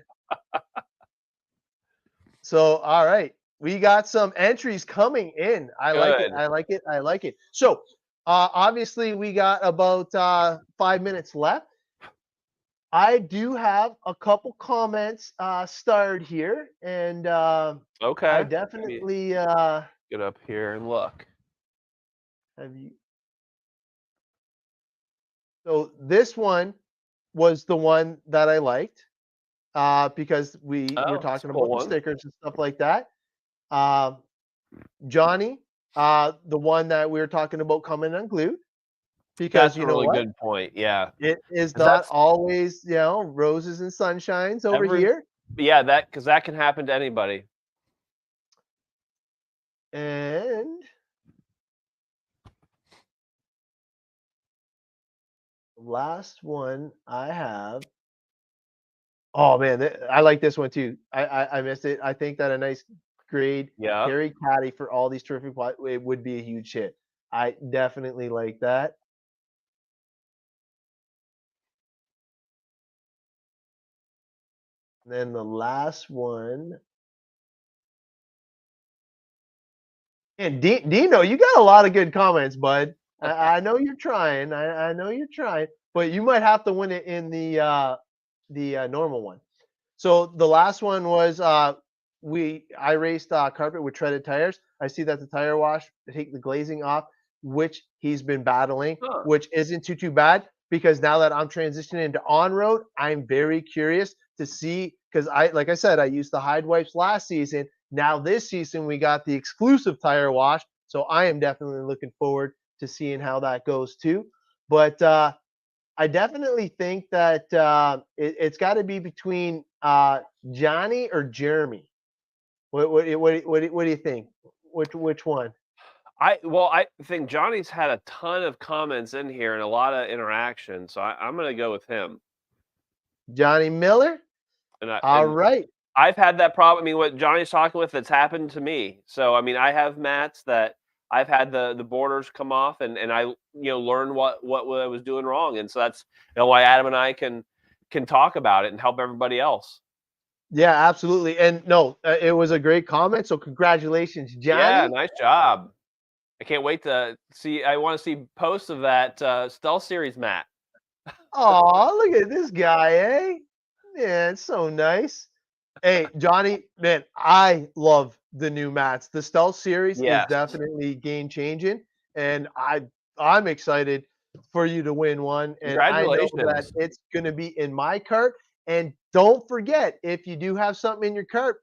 So, all right, we got some entries coming in. I like it.
Good.
I like it. I like it. So, obviously, we got about 5 minutes left. I do have a couple comments starred here, and I
Okay. Let me
definitely
get up here and look.
have you. So this one was the one that I liked because we were
Oh, that's a
talking
cool
about the
one.
stickers and stuff like that. Um, Johnny, the one that we were talking about coming unglued, because
That's a
you know
really
what?
good point. Yeah.
It is
'Cause
not
that's
always, roses and sunshines over
every
here.
yeah, because that can happen to anybody.
And last one I have. Oh man, I like this one too. I missed it. I think that a nice grade
Yeah.
carry caddy for all these terrific it would be a huge hit. I definitely like that. And then the last one. And Dino, you got a lot of good comments, bud. I know you're trying. I know you're trying, but you might have to win it in the normal one. So the last one was I raced carpet with treaded tires. I see that the tire wash take the glazing off, which he's been battling,
Huh.
which isn't too bad because now that I'm transitioning into on road, I'm very curious to see because like I said, I used the Hide Wipes last season. Now this season we got the exclusive tire wash, so I am definitely looking forward to seeing how that goes too. But I definitely think that it's got to be between Johnny or Jeremy. What do you think? Which one?
I think Johnny's had a ton of comments in here and a lot of interaction, so I'm gonna go with him.
Johnny Miller. All
And
right.
I've had that problem. I mean, what Johnny's talking with, that's happened to me. So I mean, I have mats that I've had the borders come off, and I learned what I was doing wrong, and so that's why Adam and I can talk about it and help everybody else.
Yeah, absolutely. And no, it was a great comment. So congratulations,
Yeah,
Johnny.
nice job. I can't wait to see. I want to see posts of that Stealth Series mat.
Oh, look at this guy, eh? Yeah, it's so nice. Hey, Johnny, man, I love the new mats. The Stealth series is
Yes,
definitely game changing, and I'm excited for you to win one. And I know that
congratulations.
it's going to be in my cart. And don't forget, if you do have something in your cart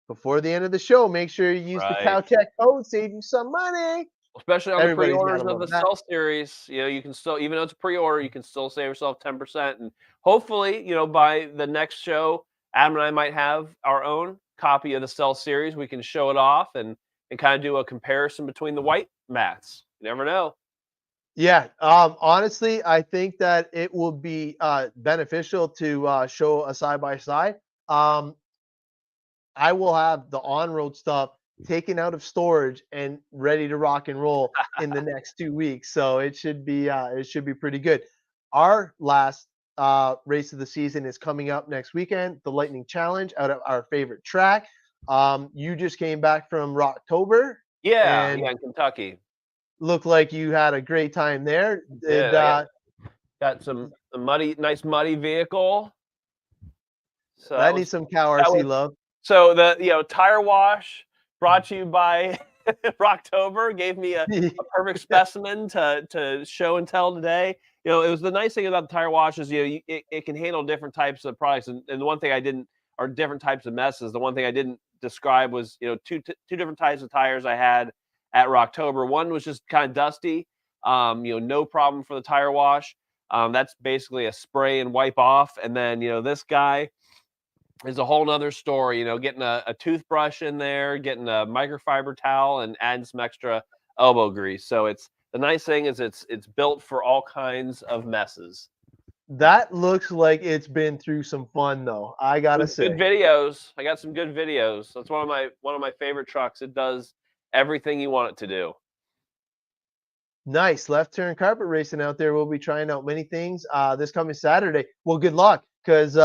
before the end of the show, make sure you use the
Right.
Cow Tech code, save you some money.
Especially on the
Everybody's got to
pre-orders of
love
the
that.
Stealth Series, you can still, even though it's a pre-order, you can still save yourself 10%. And hopefully, by the next show, Adam and I might have our own copy of the Stealth Series. We can show it off and kind of do a comparison between the white mats. You never know.
Yeah, honestly, I think that it will be beneficial to show a side by side. I will have the on-road stuff taken out of storage and ready to rock and roll in the next 2 weeks. So it should be pretty good. Our last race of the season is coming up next weekend, the Lightning Challenge out of our favorite track. You just came back from Rocktober
Yeah,
and
yeah, in Kentucky.
looked like you had a great time there. Did
Yeah, got some nice muddy vehicle. So
that needs some
that
CowRC
was
love?
so the tire wash brought to you by Rocktober gave me a perfect specimen to show and tell today. It was the nice thing about the tire wash is it can handle different types of products. And the one thing I didn't are different types of messes. The one thing I didn't describe was, you know, two different types of tires I had at Rocktober. One was just kind of dusty, you know, no problem for the tire wash. That's basically a spray and wipe off. And then, you know, this guy is a whole nother story, you know, getting a toothbrush in there, getting a microfiber towel, and adding some extra elbow grease. So it's the nice thing is it's built for all kinds of messes.
That looks like it's been through some fun, though. I gotta
Good
say.
videos. I got some good videos. That's one of my favorite trucks. It does everything you want it to do.
Nice left turn carpet racing out there. We'll be trying out many things this coming Saturday. Well, good luck, because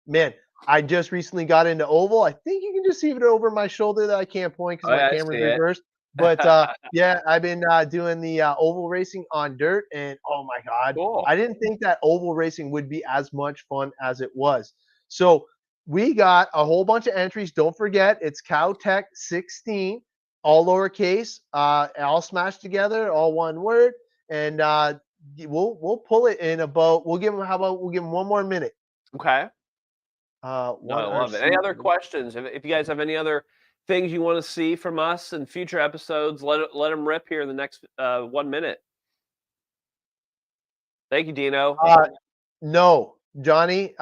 man, I just recently got into oval. I think you can just see it over my shoulder that I can't point because
Oh,
my
yeah, I
camera's
see it.
reversed. But yeah, I've been doing the oval racing on dirt, and oh my god,
Cool.
I didn't think that oval racing would be as much fun as it was. So we got a whole bunch of entries. Don't forget, it's Cow Tech 16, all lowercase, all smashed together, all one word, and we'll pull it in about. We'll give them. How about we'll give them 1 more minute.
Okay. No,
One
I love it. Any
RC.
other questions? If you guys have any other things you want to see from us in future episodes, let them rip here in the next 1 minute. Thank you, Dino.
No, Johnny.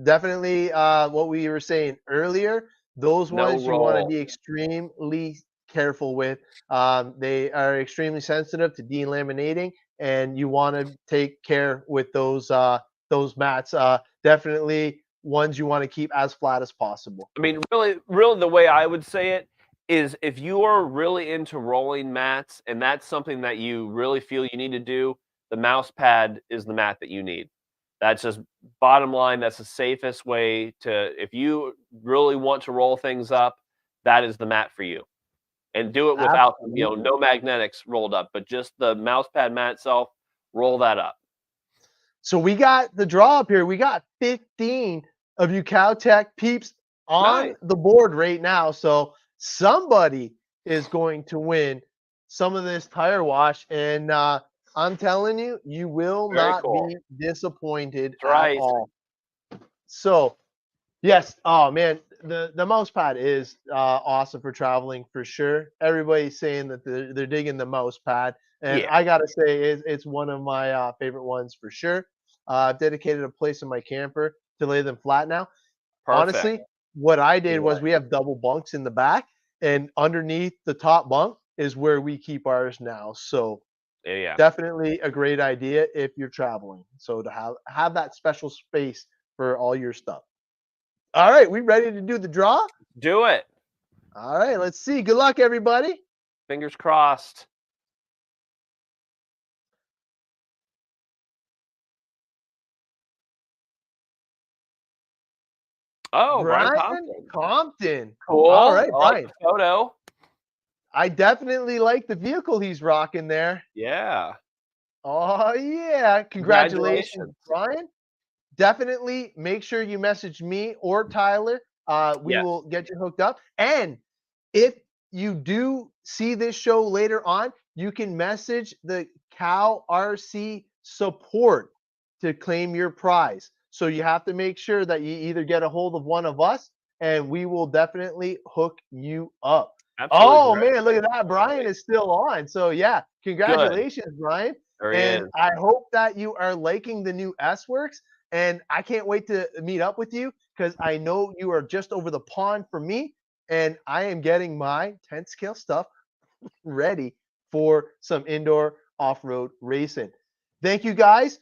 Definitely. What we were saying earlier. Those
No
ones you want to
roll.
be extremely careful with. They are extremely sensitive to delaminating, and you want to take care with those mats. Definitely ones you want to keep as flat as possible.
I mean, really, the way I would say it is if you are really into rolling mats and that's something that you really feel you need to do, the mouse pad is the mat that you need. That's just bottom line. That's the safest way to, if you really want to roll things up, that is the mat for you. And do it without, you know, no magnetics rolled up, but just the mouse pad mat itself, roll that up.
So we got the draw up here. We got 15 of you Cow Tech peeps on
Nice.
the board right now. So somebody is going to win some of this tire wash. And I'm telling you, you will
Very
not
cool.
be disappointed
That's
at
right.
all. So yes, oh man, the mouse pad is awesome for traveling for sure. Everybody's saying that they're digging the mouse pad, and
Yeah.
I gotta say it's one of my favorite ones for sure. I've dedicated a place in my camper to lay them flat now.
Perfect.
Honestly, what I did
Yeah.
was we have double bunks in the back, and underneath the top bunk is where we keep ours now. So
Yeah.
definitely a great idea if you're traveling. So to have that special space for all your stuff. All right, we ready to do the draw?
Do it.
All right, let's see. Good luck, everybody.
Fingers crossed. Oh, Brian Thompson.
Compton.
Cool.
All right,
I like
Brian.
the photo.
I definitely like the vehicle he's rocking there.
Yeah.
Oh, yeah. Congratulations, Brian. Definitely make sure you message me or Tyler. We
Yes.
will get you hooked up. And if you do see this show later on, you can message the CowRC support to claim your prize. So you have to make sure that you either get a hold of one of us and we will definitely hook you up.
Absolutely.
Oh man, look at that. Brian is still on. So yeah, congratulations, Brian.
There he
And
is.
I hope that you are liking the new S Works. And I can't wait to meet up with you because I know you are just over the pond from me. And I am getting my 10 scale stuff ready for some indoor off-road racing. Thank you guys.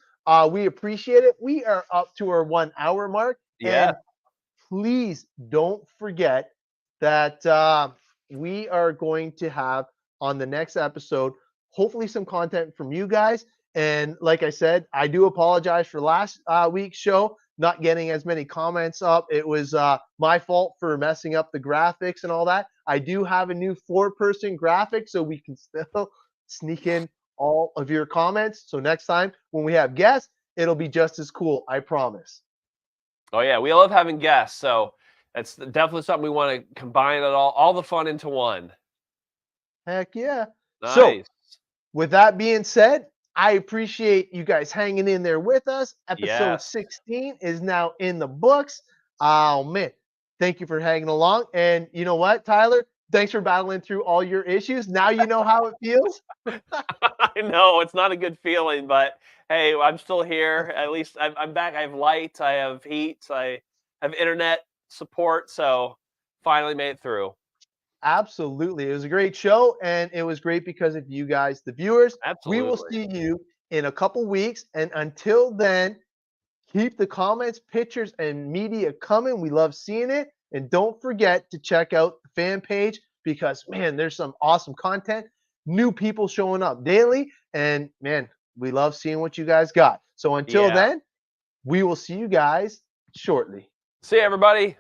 We appreciate it. We are up to our 1 hour mark.
Yeah.
And please don't forget that we are going to have on the next episode, hopefully some content from you guys. And like I said, I do apologize for last week's show, not getting as many comments up. It was my fault for messing up the graphics and all that. I do have a new 4-person graphic, so we can still sneak in all of your comments. So next time when we have guests, it'll be just as cool. I promise.
Oh yeah, we love having guests, so that's definitely something we want to combine it all the fun into one.
Heck yeah.
Nice.
So with that being said, I appreciate you guys hanging in there with us. Episode 16 is now in the books. Oh man, Thank you for hanging along. And you know what, Tyler? Thanks for battling through all your issues. Now you know how it feels.
I know it's not a good feeling, but hey, I'm still here. At least I'm back. I have light, I have heat, I have internet support. So finally made it through.
Absolutely. It was a great show, and it was great because of you guys, the viewers. We will
Absolutely.
see you in a couple weeks. And until then, keep the comments, pictures, and media coming. We love seeing it. And don't forget to check out the fan page because, man, there's some awesome content, new people showing up daily. And, man, we love seeing what you guys got. So until
Yeah.
then, we will see you guys shortly.
See you, everybody.